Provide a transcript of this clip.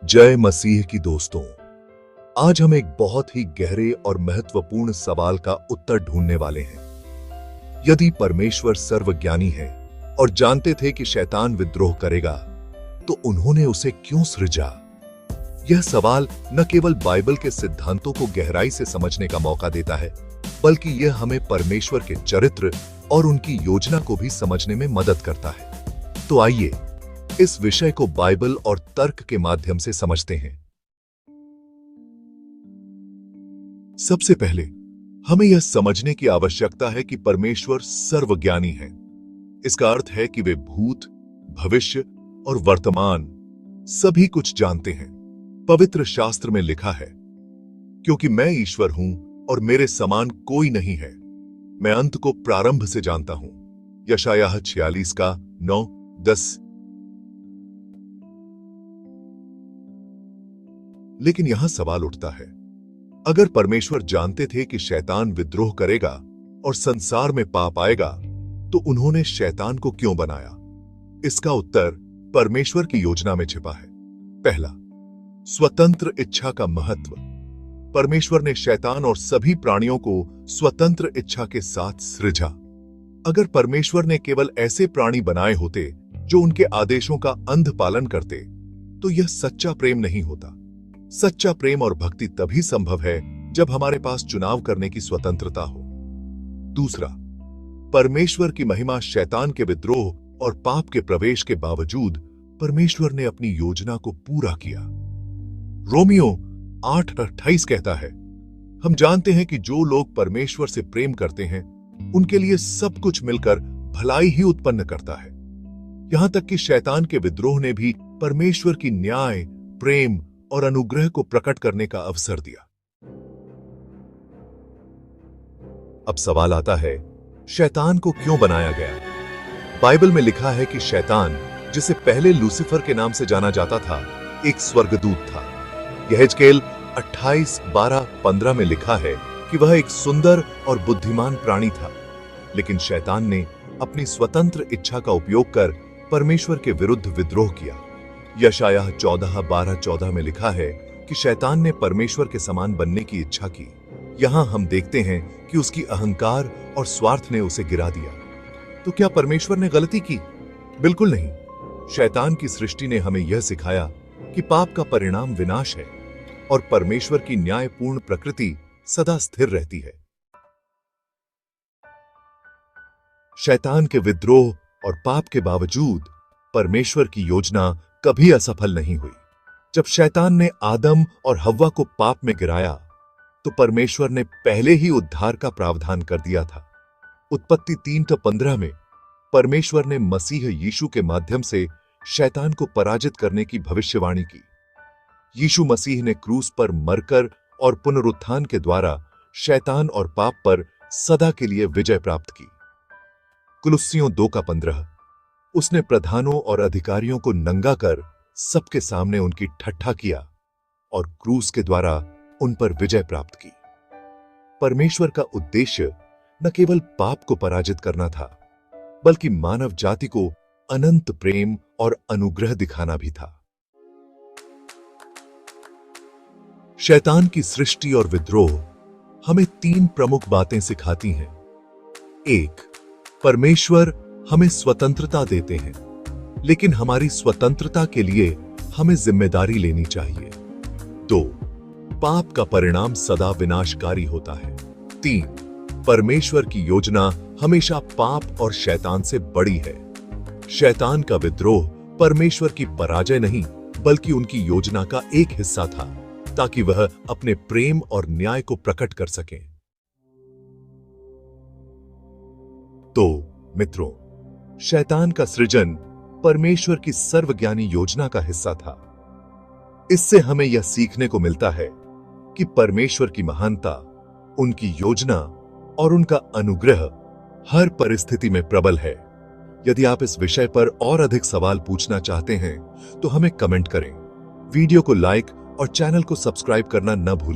जय मसीह की दोस्तों। आज हम एक बहुत ही गहरे और महत्वपूर्ण सवाल का उत्तर ढूंढने वाले हैं। यदि परमेश्वर सर्वज्ञानी है और जानते थे कि शैतान विद्रोह करेगा, तो उन्होंने उसे क्यों सृजा? यह सवाल न केवल बाइबल के सिद्धांतों को गहराई से समझने का मौका देता है, बल्कि यह हमें परमेश्वर के चरित्र और उनकी योजना को भी समझने में मदद करता है। तो आइए इस विषय को बाइबल और तर्क के माध्यम से समझते हैं। सबसे पहले हमें यह समझने की आवश्यकता है कि परमेश्वर सर्वज्ञानी है। इसका अर्थ है कि वे भूत, भविष्य और वर्तमान सभी कुछ जानते हैं। पवित्र शास्त्र में लिखा है, क्योंकि मैं ईश्वर हूं और मेरे समान कोई नहीं है, मैं अंत को प्रारंभ से जानता हूं। यशायाह 46 का 9-10। लेकिन यहां सवाल उठता है, अगर परमेश्वर जानते थे कि शैतान विद्रोह करेगा और संसार में पाप आएगा, तो उन्होंने शैतान को क्यों बनाया? इसका उत्तर परमेश्वर की योजना में छिपा है। पहला, स्वतंत्र इच्छा का महत्व। परमेश्वर ने शैतान और सभी प्राणियों को स्वतंत्र इच्छा के साथ सृजा। अगर परमेश्वर ने केवल ऐसे प्राणी बनाए होते जो उनके आदेशों का अंध पालन करते, तो यह सच्चा प्रेम नहीं होता। सच्चा प्रेम और भक्ति तभी संभव है जब हमारे पास चुनाव करने की स्वतंत्रता हो। दूसरा, परमेश्वर की महिमा। शैतान के विद्रोह और पाप के प्रवेश के बावजूद परमेश्वर ने अपनी योजना को पूरा किया। रोमियो 8:28 कहता है, हम जानते हैं कि जो लोग परमेश्वर से प्रेम करते हैं, उनके लिए सब कुछ मिलकर भलाई ही उत्पन्न करता है। यहां तक कि शैतान के विद्रोह ने भी परमेश्वर की न्याय, प्रेम और अनुग्रह को प्रकट करने का अवसर दिया। अब सवाल आता है, शैतान को क्यों बनाया गया? बाइबल में लिखा है कि शैतान, जिसे पहले लूसीफर के नाम से जाना जाता था, एक स्वर्गदूत था। यहेजकेल 28:12-15 में लिखा है कि वह एक सुंदर और बुद्धिमान प्राणी था, लेकिन शैतान ने अपनी स्वतंत्र इच्छा का उपयोग कर परमेश्वर के विरुद्ध विद्रोह किया। यशायाह 14:12-14 में लिखा है कि शैतान ने परमेश्वर के समान बनने की इच्छा की। यहां हम देखते हैं कि उसकी अहंकार और स्वार्थ ने उसे गिरा दिया। तो क्या परमेश्वर ने गलती की? बिल्कुल नहीं। शैतान की सृष्टि ने हमें यह सिखाया कि पाप का परिणाम विनाश है और परमेश्वर की न्यायपूर्ण प्रकृति सदा स्थिर रहती है। शैतान के विद्रोह और पाप के बावजूद परमेश्वर की योजना कभी असफल नहीं हुई। जब शैतान ने आदम और हव्वा को पाप में गिराया, तो परमेश्वर ने पहले ही उद्धार का प्रावधान कर दिया था। उत्पत्ति 3:15 में परमेश्वर ने मसीह यीशु के माध्यम से शैतान को पराजित करने की भविष्यवाणी की। यीशु मसीह ने क्रूस पर मरकर और पुनरुत्थान के द्वारा शैतान और पाप पर सदा के लिए विजय प्राप्त की। कुलुस्सियों 2:15, उसने प्रधानों और अधिकारियों को नंगा कर सबके सामने उनकी ठट्ठा किया और क्रूस के द्वारा उन पर विजय प्राप्त की। परमेश्वर का उद्देश्य न केवल पाप को पराजित करना था, बल्कि मानव जाति को अनंत प्रेम और अनुग्रह दिखाना भी था। शैतान की सृष्टि और विद्रोह हमें 3 प्रमुख बातें सिखाती हैं। 1, परमेश्वर हमें स्वतंत्रता देते हैं, लेकिन हमारी स्वतंत्रता के लिए हमें जिम्मेदारी लेनी चाहिए। 2, पाप का परिणाम सदा विनाशकारी होता है। 3, परमेश्वर की योजना हमेशा पाप और शैतान से बड़ी है। शैतान का विद्रोह परमेश्वर की पराजय नहीं, बल्कि उनकी योजना का एक हिस्सा था, ताकि वह अपने प्रेम और न्याय को प्रकट कर सकें। तो मित्रों, शैतान का सृजन परमेश्वर की सर्वज्ञानी योजना का हिस्सा था। इससे हमें यह सीखने को मिलता है कि परमेश्वर की महानता, उनकी योजना और उनका अनुग्रह हर परिस्थिति में प्रबल है। यदि आप इस विषय पर और अधिक सवाल पूछना चाहते हैं, तो हमें कमेंट करें। वीडियो को लाइक और चैनल को सब्सक्राइब करना न भूलें।